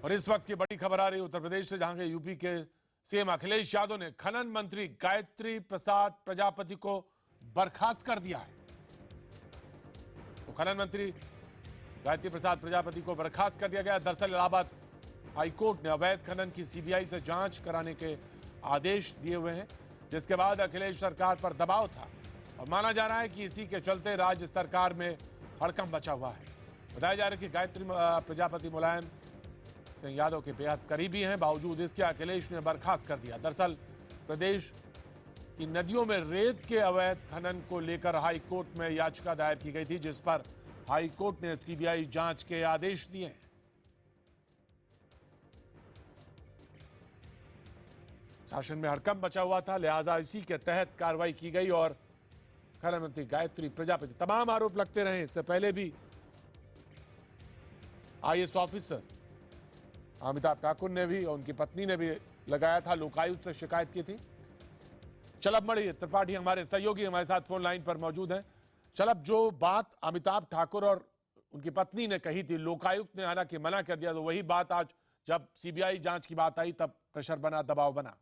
और इस वक्त की बड़ी खबर आ रही है उत्तर प्रदेश से, जहां के यूपी के सीएम अखिलेश यादव ने खनन मंत्री गायत्री प्रसाद प्रजापति को बर्खास्त कर दिया है। तो खनन मंत्री गायत्री प्रसाद प्रजापति को बर्खास्त कर दिया गया। दरअसल इलाहाबाद हाईकोर्ट ने अवैध खनन की सीबीआई से जांच कराने के आदेश दिए हुए हैं, जिसके बाद अखिलेश सरकार पर दबाव था और माना जा रहा है कि इसी के चलते राज्य सरकार में हड़कंप मचा हुआ है। बताया जा रहा है कि गायत्री प्रजापति मुलायम सिंह यादव के बेहद करीबी हैं, बावजूद इसके अखिलेश ने बर्खास्त कर दिया। दरअसल प्रदेश की नदियों में रेत के अवैध खनन को लेकर हाई कोर्ट में याचिका दायर की गई थी, जिस पर हाई कोर्ट ने सीबीआई जांच के आदेश दिए हैं। शासन में हड़कंप मचा हुआ था, लिहाजा इसी के तहत कार्रवाई की गई और खनन मंत्री गायत्री प्रजापति, तमाम आरोप लगते रहे। इससे पहले भी आईएएस ऑफिसर अमिताभ ठाकुर ने भी और उनकी पत्नी ने भी लगाया था, लोकायुक्त से शिकायत की थी। चलब मणि त्रिपाठी हमारे सहयोगी हमारे साथ फोन लाइन पर मौजूद हैं। चलब, जो बात अमिताभ ठाकुर और उनकी पत्नी ने कही थी, लोकायुक्त ने हालांकि मना कर दिया, तो वही बात आज जब सीबीआई जांच की बात आई तब प्रेशर बना, दबाव बना।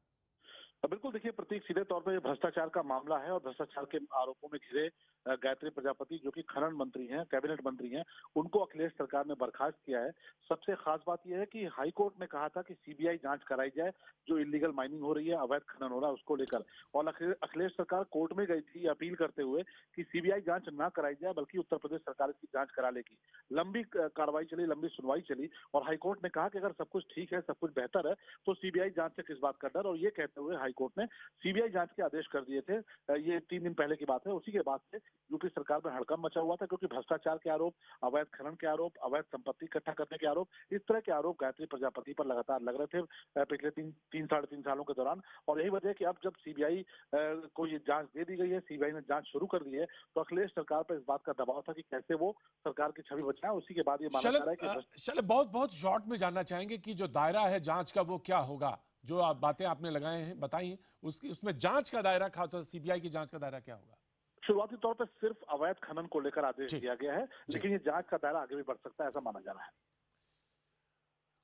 बिल्कुल, देखिए प्रतीक, सीधे तौर पर भ्रष्टाचार का मामला है और भ्रष्टाचार के आरोपों में घिरे गायत्री प्रजापति, जो कि खनन मंत्री हैं, कैबिनेट मंत्री हैं, उनको अखिलेश सरकार ने बर्खास्त किया है। सबसे खास बात यह है कि हाई कोर्ट ने कहा था कि सीबीआई जांच कराई जाए, जो इलीगल माइनिंग हो रही है, अवैध खनन हो रहा है, उसको लेकर। और अखिलेश सरकार कोर्ट में गई थी अपील करते हुए कि सीबीआई जांच ना कराई जाए, बल्कि उत्तर प्रदेश सरकार इसकी जांच करा लेगी। लंबी कार्रवाई चली, लंबी सुनवाई चली और हाईकोर्ट ने कहा कि अगर सब कुछ ठीक है, सब कुछ बेहतर है, तो सीबीआई जांच से किस बात का डर। और ये कहते हुए हाईकोर्ट ने सीबीआई जांच के आदेश कर दिए थे। ये 3 दिन पहले की बात है। उसी के बाद से यूपी सरकार में हड़कंप मचा हुआ था, क्योंकि भ्रष्टाचार के आरोप, अवैध खनन के आरोप, अवैध संपत्ति इकट्ठा करने के आरोप, इस तरह के आरोप गायत्री प्रजापति पर लगातार लग रहे थे पिछले तीन साढ़े तीन सालों के दौरान। और यही वजह है कि अब जब सीबीआई को ये जांच दे दी गई है, सीबीआई ने जांच शुरू कर दी है, तो अखिलेश सरकार पर इस बात का दबाव था कि कैसे वो सरकार की छवि बचाए। उसी के बाद ये माना जा रहा है कि बहुत शॉर्ट में जानना चाहेंगे कि जो दायरा है जांच का वो क्या होगा, जो आप बातें आपने लगाए हैं बताई, उसमें जांच का दायरा, खासतौर सीबीआई की जांच का दायरा क्या होगा? शुरुआती तौर पर सिर्फ अवैध खनन को लेकर आदेश दिया गया है, लेकिन ये जांच का दायरा आगे भी बढ़ सकता है, ऐसा माना जा रहा है।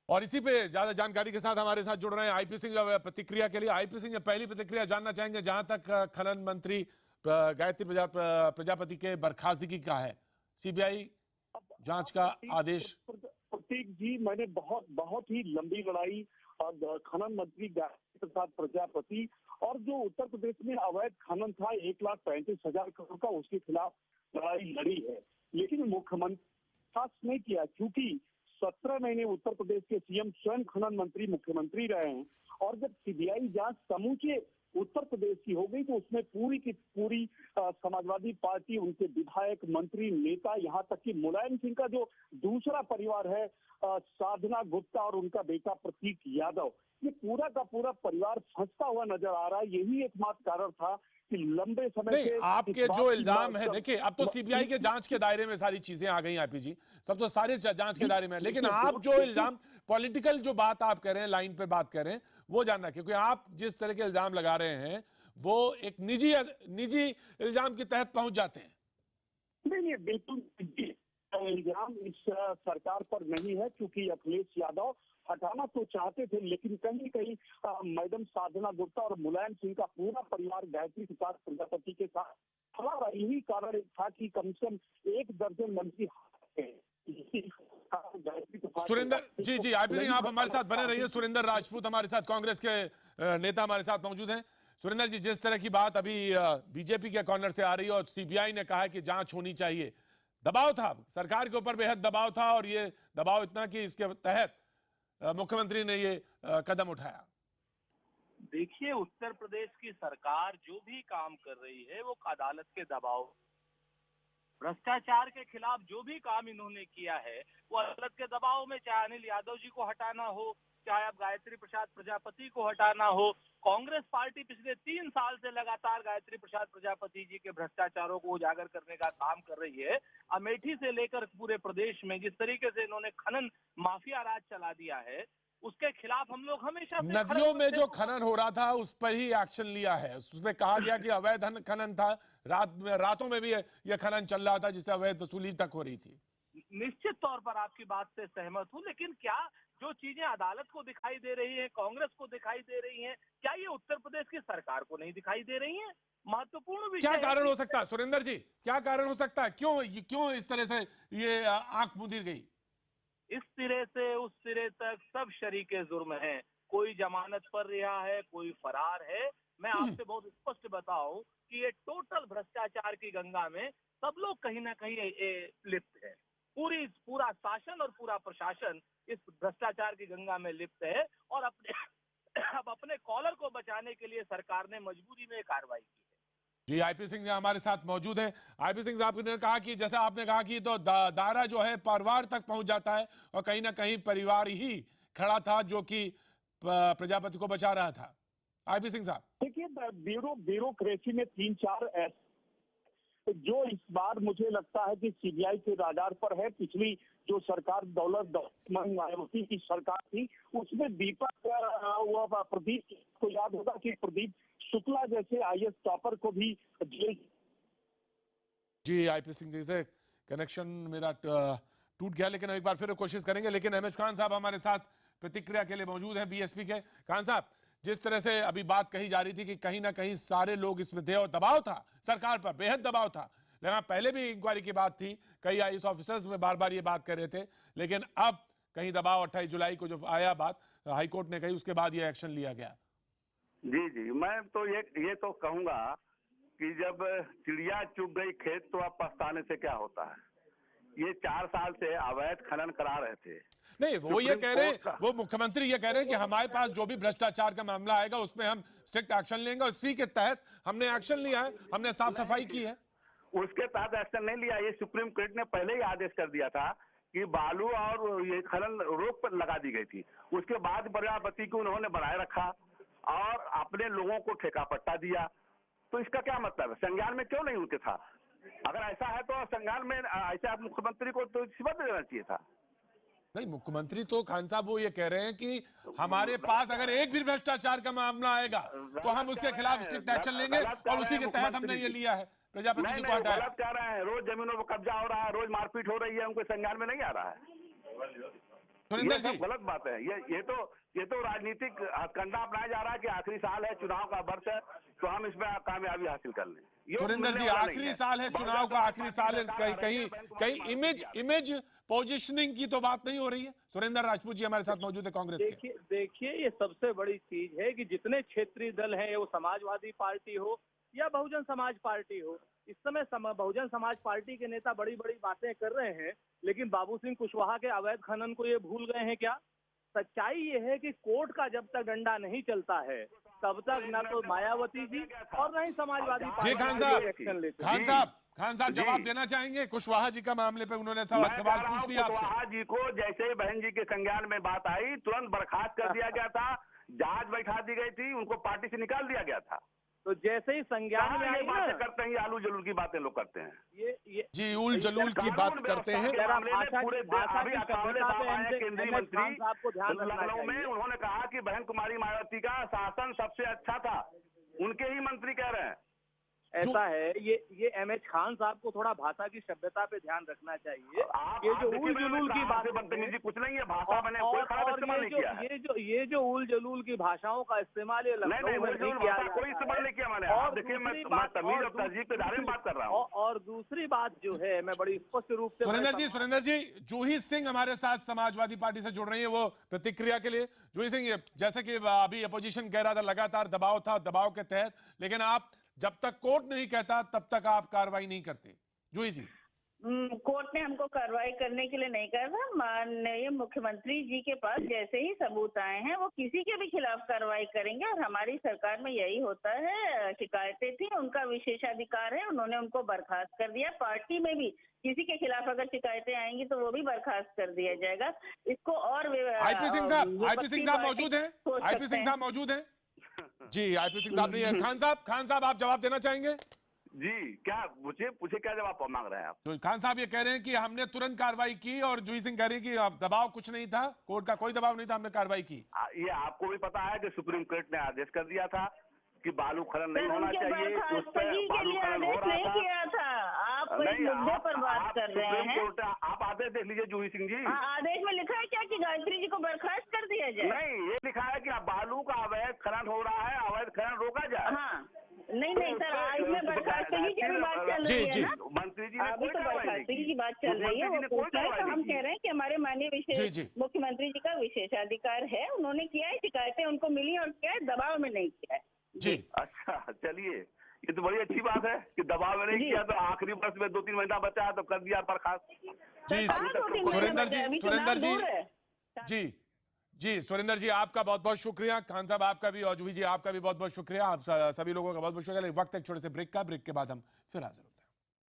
और इसी पे ज्यादा जानकारी के साथ हमारे साथ जुड़ रहे हैं आईपी सिंह प्रतिक्रिया के लिए। आईपी सिंह, पहली प्रतिक्रिया जानना चाहेंगे, जहां तक खनन मंत्री गायत्री प्रजापति के बर्खास्तगी का है, सीबीआई जांच का आदेश। प्रतीक जी, मैंने बहुत ही लंबी लड़ाई और खनन मंत्री गायत्री प्रसाद प्रजापति और जो उत्तर प्रदेश में अवैध खनन था 1,35,000 करोड़ का, उसके खिलाफ लड़ाई लड़ी है, लेकिन मुख्यमंत्री साथ नहीं किया। क्योंकि 17 महीने उत्तर प्रदेश के सीएम स्वयं खनन मंत्री मुख्यमंत्री रहे हैं और जब सीबीआई जांच समूचे उत्तर प्रदेश की हो गई तो उसमें पूरी की पूरी समाजवादी पार्टी, उनके विधायक, मंत्री, नेता, यहाँ तक कि मुलायम सिंह का जो दूसरा परिवार है, साधना गुप्ता और उनका बेटा प्रतीक यादव, ये पूरा का पूरा परिवार फंसता हुआ नजर आ रहा है। यही एकमात्र कारण था कि लंबे समय से आपके जो इल्जाम है, देखिए अब तो सीबीआई के जांच के दायरे में सारी चीजें आ गई आईपी जी, सब तो सारे जांच के दायरे में, लेकिन आप जो इल्जाम, पॉलिटिकल जो बात आप कर रहे हैं, लाइन पे बात कर रहे हैं, वो जानना, क्योंकि आप जिस तरह के इल्जाम लगा रहे हैं वो एक निजी इल्जाम के तहत पहुंच जाते हैं। नहीं, बिल्कुल इल्जाम इस सरकार पर नहीं है, क्योंकि अखिलेश यादव हटाना तो चाहते थे, लेकिन कहीं कहीं मैडम साधना गुप्ता और मुलायम सिंह का पूरा परिवार गायत्री प्रसाद प्रजापति के साथ हमारा यही कारण था कि कम से कम 1 दर्जन मंत्री। सुरेंद्र जी आईपी सिंह, आप हमारे साथ बने रहिए। सुरेंद्र राजपूत हमारे साथ, कांग्रेस के नेता हमारे साथ मौजूद हैं। सुरेंद्र जी, जिस तरह की बात अभी बीजेपी के कॉर्नर से आ रही है और सीबीआई ने कहा है कि जांच होनी चाहिए, दबाव था सरकार के ऊपर, बेहद दबाव था, और ये दबाव इतना कि इसके तहत मुख्यमंत्री ने ये कदम उठाया। देखिए, उत्तर प्रदेश की सरकार जो भी काम कर रही है वो अदालत के दबाव, भ्रष्टाचार के खिलाफ जो भी काम इन्होंने किया है वो अदालत के दबाव में, चाहे अनिल यादव जी को हटाना हो, चाहे अब गायत्री प्रसाद प्रजापति को हटाना हो। कांग्रेस पार्टी पिछले 3 साल से लगातार गायत्री प्रसाद प्रजापति जी के भ्रष्टाचारों को उजागर करने का काम कर रही है। अमेठी से लेकर पूरे प्रदेश में जिस तरीके से इन्होंने खनन माफिया राज चला दिया है, उसके खिलाफ हम लोग हमेशा नदियों में जो खनन हो रहा था उस पर ही एक्शन लिया है। उसमें कहा गया कि अवैध खनन था, रातों में भी यह खनन चल रहा था, जिससे अवैध वसूली तक हो रही थी। निश्चित तौर पर आपकी बात से सहमत हूं, लेकिन क्या जो चीजें अदालत को दिखाई दे रही है, कांग्रेस को दिखाई दे रही हैं, क्या ये उत्तर प्रदेश की सरकार को नहीं दिखाई दे रही हैं? महत्वपूर्ण विषय क्या है कारण कि- हो सकता है सुरेंद्र जी, क्या कारण हो सकता है? क्यों इस तरह से ये आंख मुंदिर गई? इस सिरे से उस सिरे तक सब शरीके जुर्म हैं। कोई जमानत पर रिहा है, कोई फरार है। मैं आपसे बहुत स्पष्ट बताऊं कि ये टोटल भ्रष्टाचार की गंगा में सब लोग कहीं ना कहीं लिप्त है। पूरा शासन और पूरा प्रशासन इस भ्रष्टाचार की गंगा में लिप्त है और अब अपने कॉलर को बचाने के लिए सरकार ने मजबूरी में कार्रवाई की है। जी, आईपी सिंह जी हमारे साथ मौजूद हैं। आईपी सिंह साहब ने कहा कि जैसे आपने कहा कि तो दायरा जो है परिवार तक पहुंच जाता है और कहीं ना कहीं परिवार ही खड़ा था जो कि प्रजापति को बचा रहा था। आईपी सिंह साहब देखिए, ब्यूरोक्रेसी में 3-4 ऐसे जो इस बार मुझे लगता है कि सीबीआई के राडार पर है। पिछली जो सरकार दौलत मायावती की सरकार थी, उसमें दीपक प्रदीप को याद होगा कि प्रदीप शुक्ला जैसे आईएएस टॉपर को भी जेल। जी, आईपी सिंह जी से कनेक्शन मेरा टूट गया, लेकिन एक बार फिर कोशिश करेंगे। लेकिन अहमद खान साहब हमारे साथ प्रतिक्रिया के लिए मौजूद हैं, बीएसपी के। खान साहब, जिस तरह से अभी बात कही जा रही थी कि कहीं ना कहीं सारे लोग इसमें थे और दबाव था सरकार पर, बेहद दबाव था। लेकिन पहले भी इंक्वायरी की बात थी, कई आईएएस ऑफिसर्स में बार बार ये बात कर रहे थे, लेकिन अब कहीं दबाव 28 जुलाई को जो आया बात हाईकोर्ट ने कही, उसके बाद ये एक्शन लिया गया। जी, मैं तो ये तो कहूंगा कि जब चिड़िया चुग गई खेत तो अब पछताने से क्या होता है। ये 4 साल से अवैध खनन करा रहे थे। नहीं, वो ये कह रहे हैं, वो मुख्यमंत्री ये कह रहे हैं कि हमारे पास जो भी भ्रष्टाचार का मामला आएगा उसमें हम स्ट्रिक्ट एक्शन लेंगे और इसी के तहत हमने एक्शन लिया है, हमने साफ सफाई की है। उसके तहत एक्शन नहीं लिया। ये सुप्रीम कोर्ट ने पहले ही आदेश कर दिया था कि बालू और ये खनन रोक पर लगा दी गई थी। उसके बाद प्रजापति को उन्होंने बनाए रखा और अपने लोगों को ठेका पट्टा दिया। तो इसका क्या मतलब है? संज्ञान में क्यों नहीं उनके था? अगर ऐसा है तो संज्ञान में ऐसा मुख्यमंत्री को तो सिफत देना चाहिए था। नहीं, मुख्यमंत्री तो खान साहब वो ये कह रहे हैं कि हमारे पास अगर एक भी भ्रष्टाचार का मामला आएगा तो हम उसके खिलाफ स्ट्रिक्ट एक्शन लेंगे और उसी के तहत हमने ये लिया है, प्रजापति जी को हटाया। गलत कह रहे हैं। रोज जमीनों पर कब्जा हो रहा है, रोज मारपीट हो रही है, उनको संज्ञान में नहीं आ रहा है। सुरेंद्र ये जी, सब गलत बात है। ये तो राजनीतिक हथकंडा अपनाया जा रहा है कि आखिरी साल है, चुनाव का वर्ष है, तो हम इसमें कामयाबी हासिल कर लें। सुरेंद्र जी, आखिरी साल है, चुनाव का आखिरी साल है, कहीं इमेज पोजिशनिंग की तो बात नहीं हो रही है? सुरेंद्र राजपूत जी हमारे साथ मौजूद है कांग्रेस के। देखिए, ये सबसे बड़ी चीज है कि जितने क्षेत्रीय दल हैं, वो समाजवादी पार्टी हो या बहुजन समाज पार्टी हो, इस समय बहुजन समाज पार्टी के नेता बड़ी बड़ी बातें कर रहे हैं, लेकिन बाबू सिंह कुशवाहा के अवैध खनन को ये भूल गए हैं क्या? सच्चाई ये है कि कोर्ट का जब तक डंडा नहीं चलता है तब तक ना तो मायावती जी और ना ही समाजवादी जी, खान साहब जवाब देना चाहेंगे? कुशवाहा जी का मामले पे उन्होंने सवाल पूछ दिया आपसे। कुशवाहा जी को जैसे ही बहन जी के संज्ञान में बात आई तुरंत बर्खास्त कर दिया गया था, जहाज बैठा दी गई थी, उनको पार्टी से निकाल दिया गया था। तो जैसे ही संज्ञान में आई बातें करते हैं, आलू जलूल की बातें लोग करते हैं। ये जी, उल जलूल की बात करते हैं। पूरे केंद्रीय मंत्री लखनऊ में उन्होंने कहा कि बहन कुमारी मायावती का शासन सबसे अच्छा था, उनके ही मंत्री कह रहे हैं। ऐसा है, ये एमएच खान साहब को थोड़ा भाषा की सभ्यता पे ध्यान रखना चाहिए। ये जो उल जलूल की बात बदतमीजी कुछ नहीं है, भाषा मैंने कोई खराब इस्तेमाल नहीं किया है। ये जो उल जलूल की भाषाओं का इस्तेमाल ये लखनऊ में नहीं किया, कोई इस्तेमाल नहीं किया मैंने। और देखिए, मैं तमीज और तहजीब के बारे में बात कर रहा हूँ। और दूसरी बात जो है, मैं बड़ी स्पष्ट रूप से सुरेंद्र जी, जूही सिंह हमारे साथ समाजवादी पार्टी से जुड़ रही है, वो प्रतिक्रिया के लिए। जूही सिंह, जैसे कि अभी अपोजिशन कह रहा था लगातार दबाव था, दबाव के तहत, लेकिन आप जब तक कोर्ट नहीं कहता तब तक आप कार्रवाई नहीं करते। जूही जी, कोर्ट ने हमको कार्रवाई करने के लिए नहीं कहा। माननीय मुख्यमंत्री जी के पास जैसे ही सबूत आए हैं वो किसी के भी खिलाफ कार्रवाई करेंगे और हमारी सरकार में यही होता है। शिकायतें थी, उनका विशेषाधिकार है, उन्होंने उनको बर्खास्त कर दिया। पार्टी में भी किसी के खिलाफ अगर शिकायतें आएंगी तो वो भी बर्खास्त कर दिया जाएगा। इसको और आईपी सिंह साहब मौजूद हैं? आईपी सिंह साहब मौजूद हैं? जी, आईपी सिंह साहब नहीं है। खान साहब आप जवाब देना चाहेंगे? जी, क्या मुझे क्या जवाब मांग रहे हैं आप? तो खान साहब ये कह रहे हैं कि हमने तुरंत कार्रवाई की और जूही सिंह कह रही है कि दबाव कुछ नहीं था, कोर्ट का कोई दबाव नहीं था, हमने कार्रवाई की। ये आपको भी पता है कि सुप्रीम कोर्ट ने आदेश कर दिया था कि बालू खनन नहीं होना चाहिए, उस पर बालू खनन हो रहा था। आप मुद्दे पर बात कर रहे हैं। आप आदेश देख लीजिए जूही सिंह जी। आदेश में लिखा है क्या कि गायत्री जी को बर्खास्त बालू का अवैध खनन हो रहा है, अवैध खनन रोका जाए। हाँ नहीं नहीं सर, आज में बर्खास्तगी की भी बात चल रही है ना, मंत्री जी ने अभी कोई तो कार्रवाई नहीं बर्खास्तगी की। की बात चल रही है, वो पूछ रहे हैं, तो हम कह रहे हैं कि हमारे माननीय जी, विशेष जी। मुख्यमंत्री जी का विशेषाधिकार है, उन्होंने किया है, शिकायतें उनको मिली और क्या है, दबाव में नहीं किया है। जी अच्छा चलिए, ये तो बड़ी अच्छी बात है कि दबाव में नहीं जी। किया, तो आखिरी वर्ष में 2-3 महीना बचा है तो कर दिया बर्खास्त। जी कहाँ 2-3 महीने सुरेंद्र बचे हैं? जी, अभी सुरेंद्र चुनाव जी, दूर है। जी जी सुरेंद्र जी, आपका बहुत बहुत शुक्रिया। खान साहब आपका भी, और जूही जी आपका भी बहुत बहुत शुक्रिया। आप सभी लोगों का बहुत बहुत शुक्रिया। वक्त एक छोटे से ब्रेक का, ब्रेक के बाद हम फिर हाजिर होंगे।